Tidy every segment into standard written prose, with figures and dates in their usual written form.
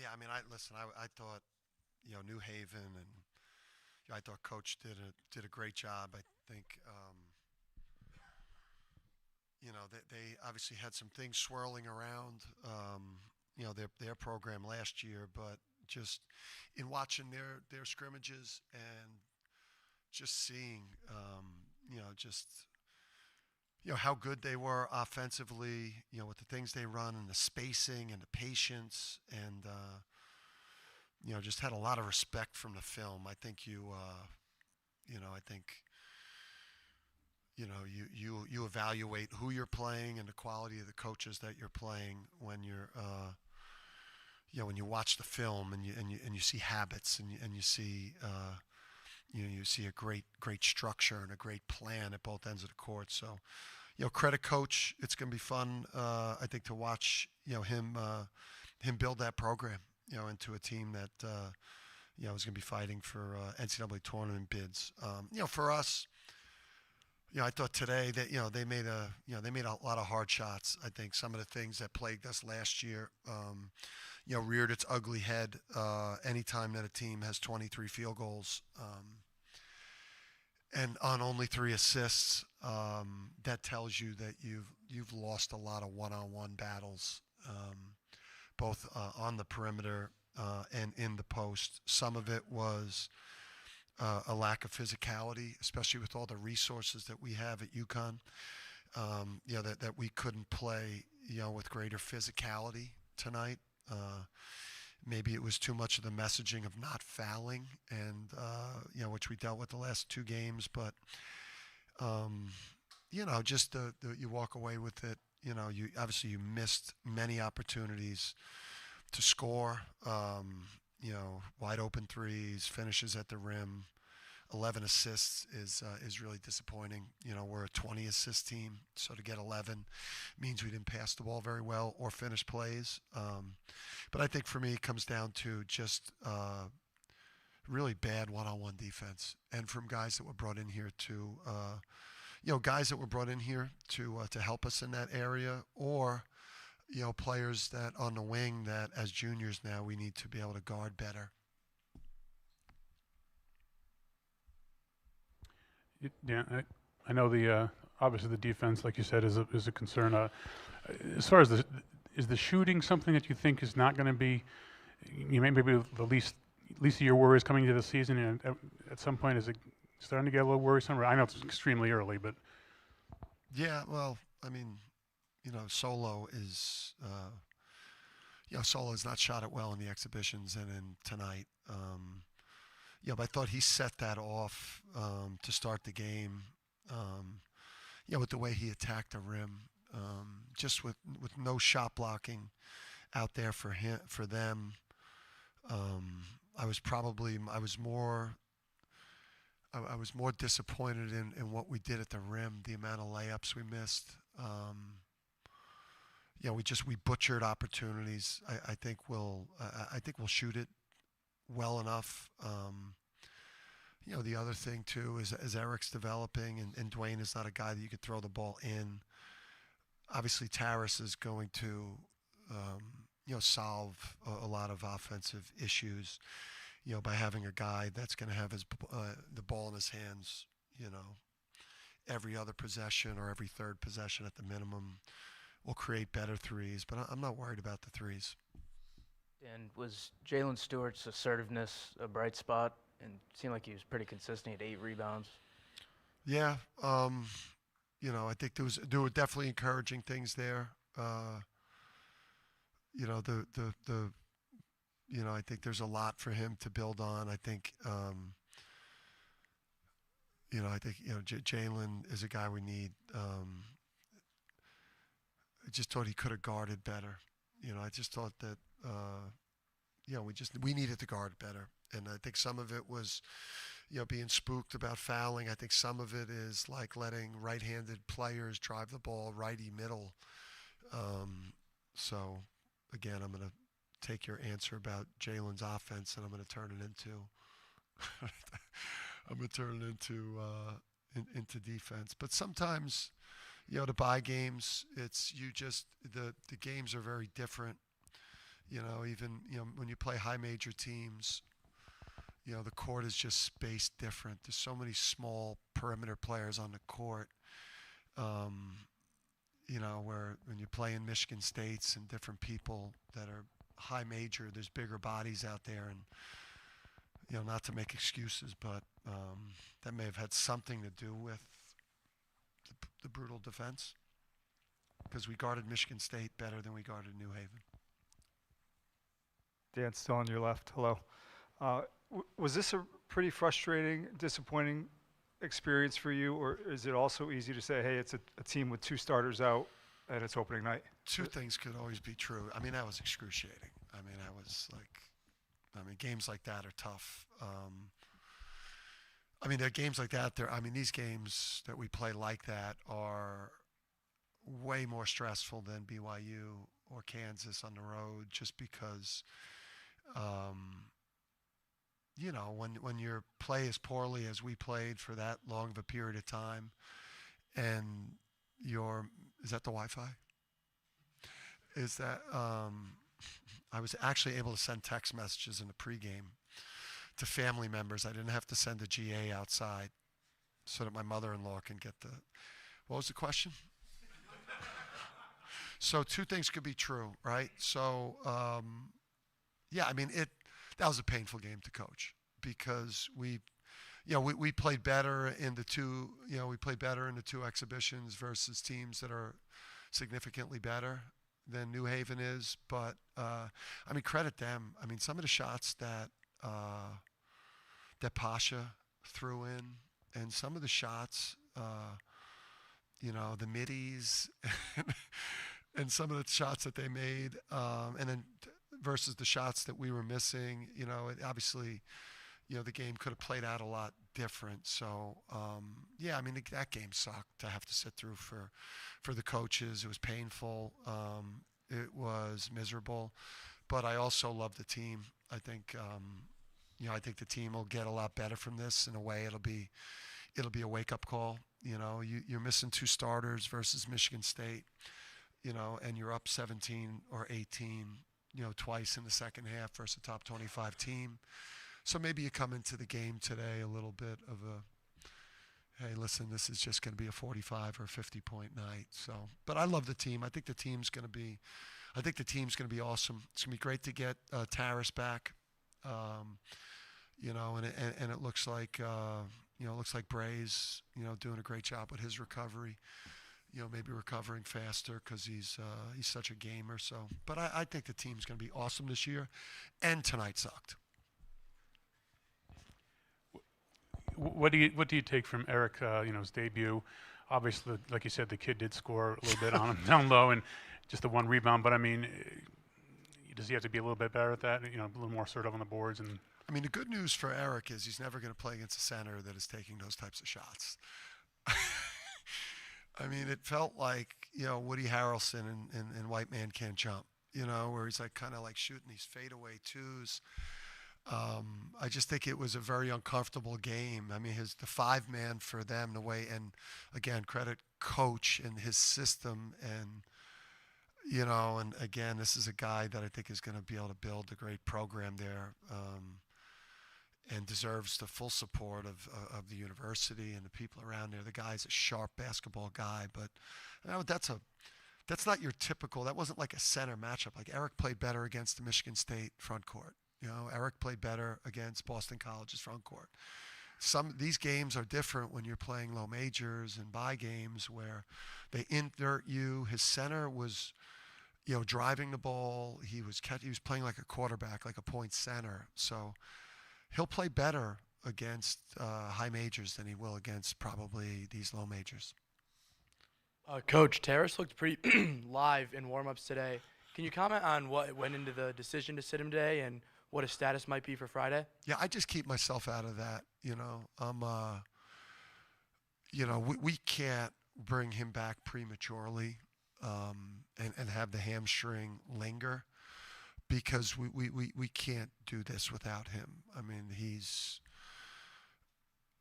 Yeah, I mean, I thought, New Haven, and I thought Coach did a great job. I think, they obviously had some things swirling around, their program last year, but just in watching their scrimmages and just seeing, just how good they were offensively, with the things they run and the spacing and the patience, and just had a lot of respect from the film. I think I think you evaluate who you're playing and the quality of the coaches that you're playing when when you watch the film, and you see habits, and you see you see a great structure and a great plan at both ends of the court. So credit coach. It's going to be fun, I think, to watch him build that program into a team that is going to be fighting for NCAA tournament bids. For us, I thought today that they made a lot of hard shots. I think some of the things that plagued us last year, reared its ugly head anytime that a team has 23 field goals. And on only 3 assists, that tells you that you've lost a lot of one-on-one battles, both on the perimeter and in the post. Some of it was a lack of physicality, especially with all the resources that we have at UConn. That we couldn't play, with greater physicality tonight. Maybe it was too much of the messaging of not fouling, and which we dealt with the last 2 games. But just you walk away with it. You obviously you missed many opportunities to score. Wide open threes, finishes at the rim. 11 assists is really disappointing. We're a 20 assist team, so to get 11 means we didn't pass the ball very well or finish plays. But I think for me it comes down to just really bad one-on-one defense, and from guys that were brought in here to help us in that area, or players that on the wing that as juniors now we need to be able to guard better. Yeah, I know the obviously the defense, like you said, is a concern. As far as is the shooting something that you think is not going to be, maybe the least of your worries coming into the season, and at some point is it starting to get a little worrisome? I know it's extremely early, but Yeah, well, I mean, Solo is Solo has not shot it well in the exhibitions and in tonight. But I thought he set that off to start the game. With the way he attacked the rim, just with no shot blocking out there for them. I was more disappointed in what we did at the rim, the amount of layups we missed. We butchered opportunities. I think we'll shoot it well enough. The other thing too is as Eric's developing, and Dwayne is not a guy that you could throw the ball in. Obviously, Taris is going to solve a lot of offensive issues, by having a guy that's going to have the ball in his hands, every other possession or every third possession at the minimum. Will create better threes, but I'm not worried about the threes. And was Jalen Stewart's assertiveness a bright spot? And it seemed like he was pretty consistent. He had 8 rebounds. Yeah, I think there were definitely encouraging things there. I think there's a lot for him to build on. I think, Jalen is a guy we need. I just thought he could have guarded better. I just thought that, we needed to guard better. And I think some of it was, being spooked about fouling. I think some of it is like letting right-handed players drive the ball righty middle. So, again, I'm going to take your answer about Jalen's offense, and I'm going to turn it into defense. But sometimes, to buy games, it's the games are very different. Even when you play high major teams, the court is just spaced different. There's so many small perimeter players on the court. Um, where when you play in Michigan States and different people that are high major, there's bigger bodies out there, and not to make excuses, but that may have had something to do with the brutal defense, because we guarded Michigan State better than we guarded New Haven. Dan, still on your left. Hello. Was this a pretty frustrating, disappointing experience for you, or is it also easy to say, hey, it's a team with 2 starters out and it's opening night? Two things could always be true. I mean, that was excruciating. Games like that are tough. There are games like that. These games that we play like that are way more stressful than BYU or Kansas on the road, just because, when your play as poorly as we played for that long of a period of time, and is that the Wi-Fi? Is that I was actually able to send text messages in the pregame to family members. I didn't have to send a GA outside so that my mother-in-law can get the. What was the question? So 2 things could be true, right? So that was a painful game to coach, because we played better in the 2. We played better in the 2 exhibitions versus teams that are significantly better than New Haven is. But credit them. Some of the shots that Pasha threw in, and some of the shots, the middies, and some of the shots that they made, and then versus the shots that we were missing, obviously, the game could have played out a lot different. So, that game sucked to have to sit through for the coaches. It was painful. It was miserable. But I also love the team. I think the team will get a lot better from this. In a way, it'll be a wake-up call. You're missing 2 starters versus Michigan State, and you're up 17 or 18, twice in the second half versus a top 25 team. So maybe you come into the game today a little bit of hey, listen, this is just going to be a 45 or 50-point night. So, but I love the team. I think the team's going to be awesome. It's going to be great to get Taris back. And it looks like Bray's doing a great job with his recovery. Maybe recovering faster because he's such a gamer. So, but I think the team's going to be awesome this year, and tonight sucked. What do you take from Eric? His debut. Obviously, like you said, the kid did score a little bit on him down low, and just the 1 rebound. But does he have to be a little bit better at that? A little more assertive on the boards. And the good news for Eric is he's never going to play against a center that is taking those types of shots. It felt like, Woody Harrelson in White Man Can't Jump, where he's kind of shooting these fadeaway 2s. I just think it was a very uncomfortable game. The 5-man for them, the way, and again, credit coach and his system, and and again, this is a guy that I think is going to be able to build a great program there, and deserves the full support of the university and the people around there. The guy's a sharp basketball guy, but that's not your typical. That wasn't like a center matchup. Like Eric played better against the Michigan State front court. Eric played better against Boston College's front court. These games are different when you're playing low majors and bye games where they invert you. His center was, driving the ball. He was playing like a quarterback, like a point center. So he'll play better against high majors than he will against probably these low majors. Coach, Terrace looked pretty live in warm-ups today. Can you comment on what went into the decision to sit him today and what his status might be for Friday? Yeah, I just keep myself out of that. We can't bring him back prematurely and have the hamstring linger, because we can't do this without him.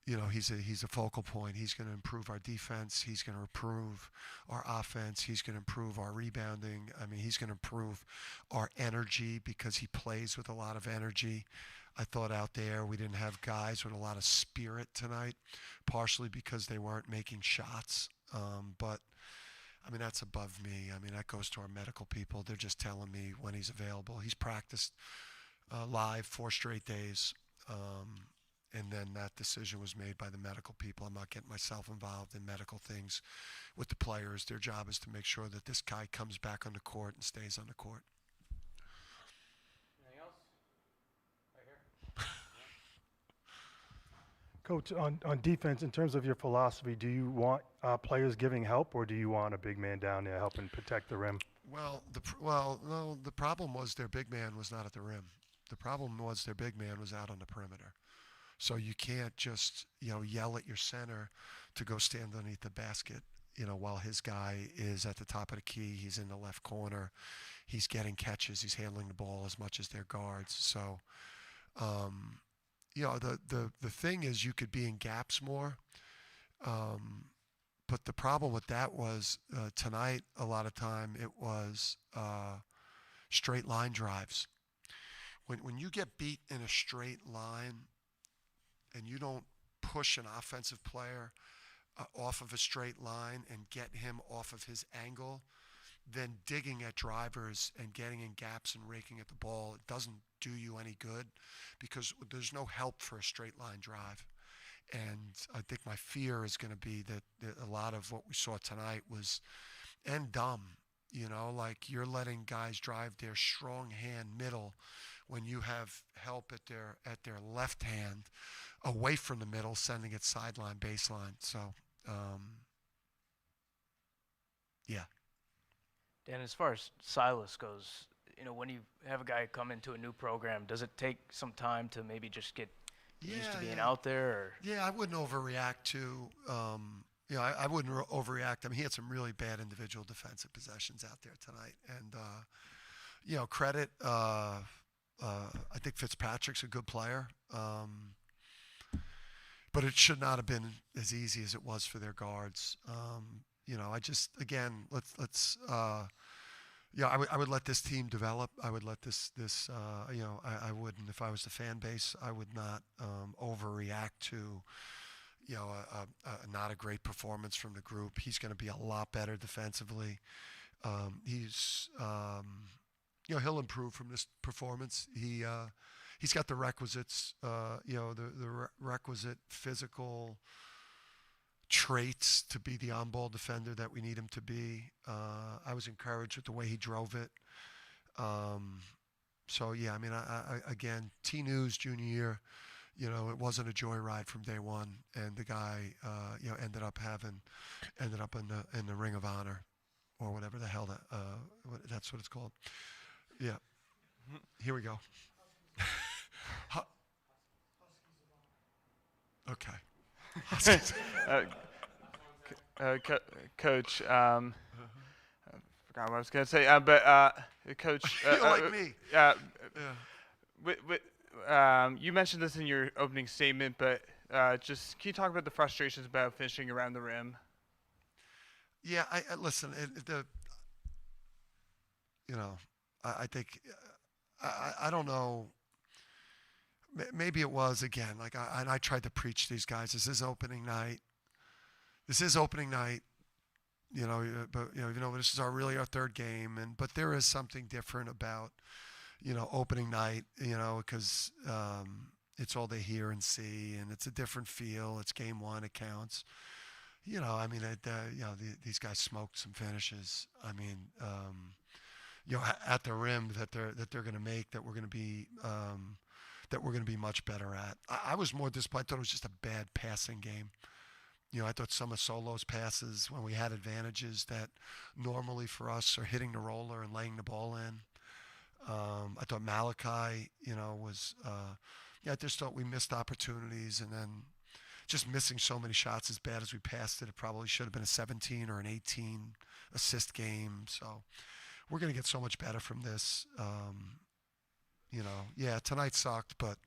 he's a focal point. He's going to improve our defense. He's going to improve our offense. He's going to improve our rebounding. I mean, he's going to improve our energy because he plays with a lot of energy. I thought out there we didn't have guys with a lot of spirit tonight, partially because they weren't making shots. But I mean, that's above me. I mean, that goes to our medical people. They're just telling me when he's available. He's practiced live 4 straight days. And then that decision was made by the medical people. I'm not getting myself involved in medical things with the players. Their job is to make sure that this guy comes back on the court and stays on the court. Anything else? Right here. Coach, on defense, in terms of your philosophy, do you want players giving help, or do you want a big man down there helping protect the rim? Well, no. The problem was their big man was not at the rim. The problem was their big man was out on the perimeter. So you can't just yell at your center to go stand underneath the basket. While his guy is at the top of the key, he's in the left corner, he's getting catches, he's handling the ball as much as their guards. So, the thing is you could be in gaps more. But the problem with that was tonight, a lot of time it was straight line drives. When you get beat in a straight line and you don't push an offensive player off of a straight line and get him off of his angle, then digging at drivers and getting in gaps and raking at the ball, it doesn't do you any good because there's no help for a straight line drive. And I think my fear is going to be that a lot of what we saw tonight was end dumb. Like you're letting guys drive their strong hand middle when you have help at their left hand away from the middle, sending it sideline, baseline. So, yeah. Dan, as far as Silas goes, when you have a guy come into a new program, does it take some time to maybe just get used to being out there? Or? Yeah, I wouldn't overreact to. I wouldn't overreact. I mean, he had some really bad individual defensive possessions out there tonight, and credit. I think Fitzpatrick's a good player, but it should not have been as easy as it was for their guards. I just let's. I would let this team develop. I would let this. I wouldn't, if I was the fan base, I would not overreact to, not a great performance from the group. He's going to be a lot better defensively. He'll improve from this performance. He's got the requisites, the requisite physical traits to be the on-ball defender that we need him to be. I was encouraged with the way he drove it. So yeah, I mean, again, T-News junior year, it wasn't a joyride from day one, and the guy, ended up in the Ring of Honor, or whatever the hell that's what it's called. Yeah. Here we go. Okay. Coach, I forgot what I was going to say, but Coach, You like me. You mentioned this in your opening statement, but just can you talk about the frustrations about finishing around the rim? Yeah, I listen. I think I don't know. Maybe it was again. Like I tried to preach to these guys. This is opening night. But this is really our third game, but there is something different about opening night. Because it's all they hear and see, and it's a different feel. It's game one. It counts. These guys smoked some finishes. I mean, at the rim that they're going to make, that we're going to be much better at. I was more disappointed. I thought it was just a bad passing game. I thought some of Solo's passes, when we had advantages that normally for us are hitting the roller and laying the ball in. I thought Malachi, was. I just thought we missed opportunities, and then just missing so many shots as bad as we passed it. It probably should have been a 17 or an 18 assist game. So we're going to get so much better from this. Tonight sucked, but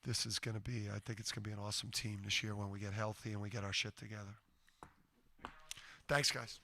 this is going to be. I think it's going to be an awesome team this year when we get healthy and we get our shit together. Thanks, guys.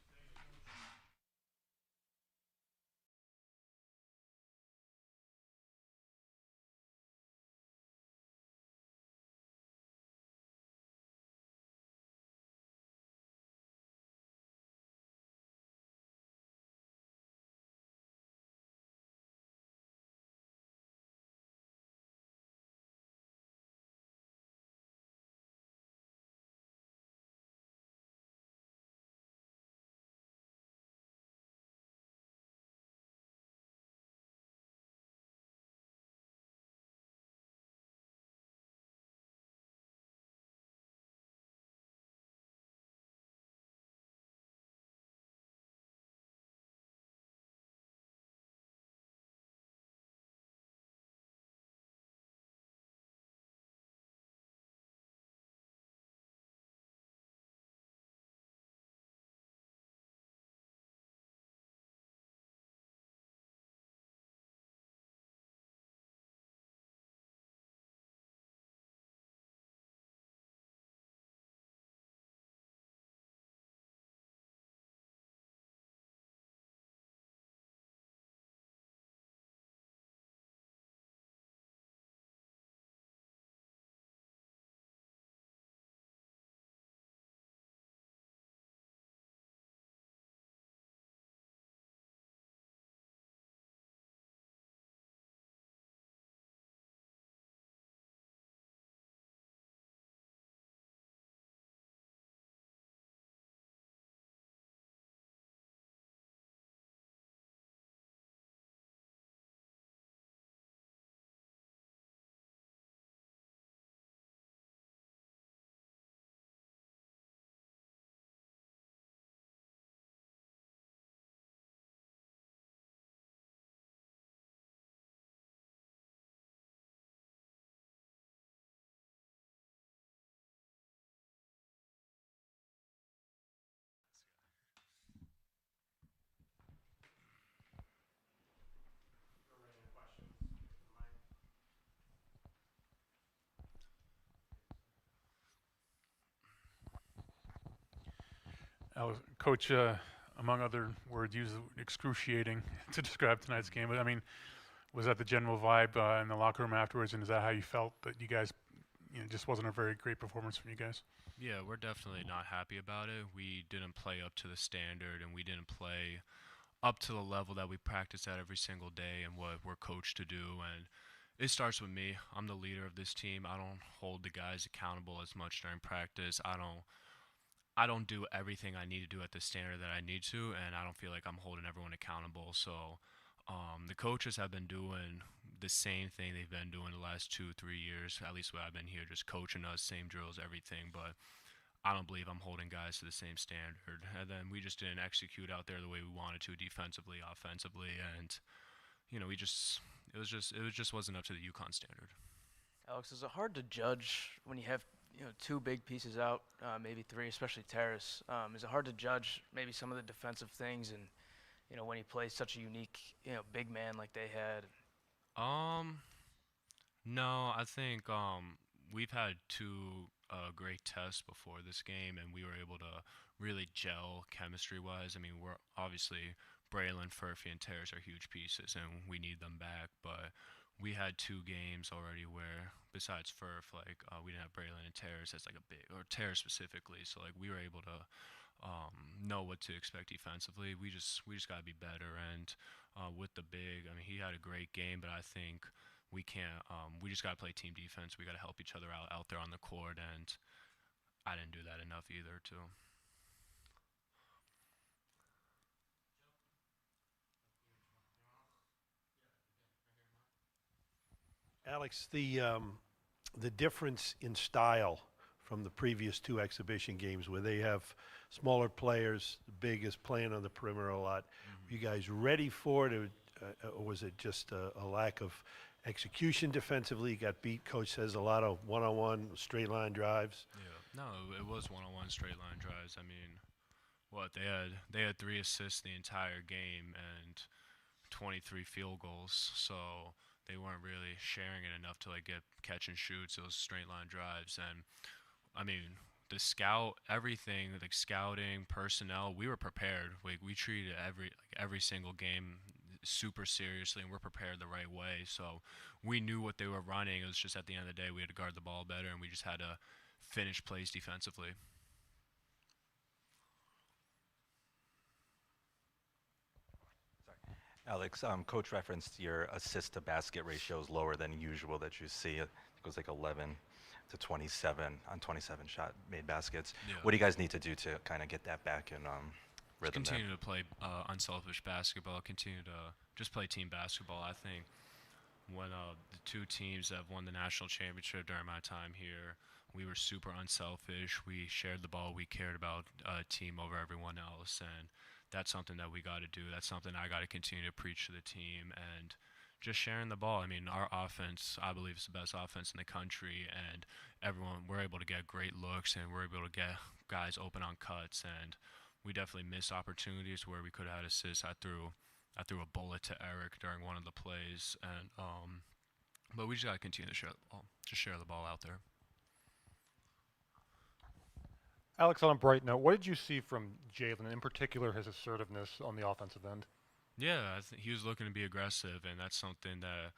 Coach, among other words, used excruciating to describe tonight's game. But I mean, was that the general vibe in the locker room afterwards, and is that how you felt that you guys, just wasn't a very great performance from you guys? Yeah, we're definitely not happy about it. We didn't play up to the standard, and we didn't play up to the level that we practice at every single day and what we're coached to do. And it starts with me. I'm the leader of this team. I don't hold the guys accountable as much during practice. I don't do everything I need to do at the standard that I need to, and I don't feel like I'm holding everyone accountable. So the coaches have been doing the same thing they've been doing the last 2-3 years, at least when I've been here, just coaching us, same drills, everything. But I don't believe I'm holding guys to the same standard. And then we just didn't execute out there the way we wanted to, defensively, offensively, and it just wasn't up to the UConn standard. Alex, is it hard to judge when you have two big pieces out, maybe three, especially Terrace? Is it hard to judge maybe some of the defensive things and when he plays such a unique big man like they had? No, I think we've had two great tests before this game, and we were able to really gel chemistry-wise. I mean, we're obviously Braylon, Furphy, and Terrace are huge pieces, and we need them back. But we had two games already where, besides Furf, we didn't have Braylon and Terrace as like a big, or Terrace specifically. So like we were able to know what to expect defensively. We just got to be better. And with the big, I mean, he had a great game, but I think we can't. We just got to play team defense. We got to help each other out there on the court, and I didn't do that enough either, too. Alex, the difference in style from the previous two exhibition games where they have smaller players, the big is playing on the perimeter a lot. Were you guys ready for it, or was it just a lack of execution defensively? You got beat, coach says, a lot of one-on-one straight line drives. Yeah, no, it was one-on-one straight line drives. I mean, they had 3 assists the entire game and 23 field goals. So they weren't really sharing it enough to like get catch and shoots, those straight line drives. And I mean, the scout, everything, like scouting, personnel, we were prepared. Like we treated every single game super seriously, and we're prepared the right way. So we knew what they were running. It was just at the end of the day, we had to guard the ball better, and we just had to finish plays defensively. Alex, coach referenced your assist to basket ratio is lower than usual that you see. I think it was like 11 to 27 on 27 shot made baskets. Yeah. What do you guys need to do to kind of get that back in Just rhythm there? continue to play unselfish basketball. Continue to just play team basketball. I think when the two teams that have won the national championship during my time here, we were super unselfish. We shared the ball. We cared about team over everyone else, and that's something that we got to do. That's something I got to continue to preach to the team, and just sharing the ball. I mean, our offense, I believe, is the best offense in the country, and we're able to get great looks, and we're able to get guys open on cuts, and we definitely miss opportunities where we could have had assists. I threw a bullet to Eric during one of the plays, and but we just got to continue to share the ball, just share the ball out there. Alex, on a bright note, what did you see from Jalen, in particular his assertiveness on the offensive end? Yeah, he was looking to be aggressive, and that's something that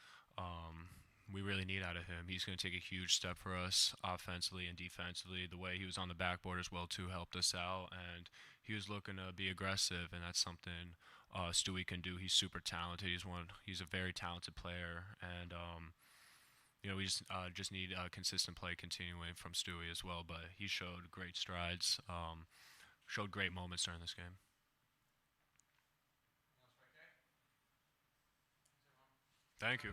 we really need out of him. He's going to take a huge step for us offensively and defensively. The way he was on the backboard as well too helped us out, and he was looking to be aggressive, and that's something Stewie can do. He's super talented. He's a very talented player, and we just need consistent play continuing from Stewie as well. But he showed great strides, showed great moments during this game. Thank you.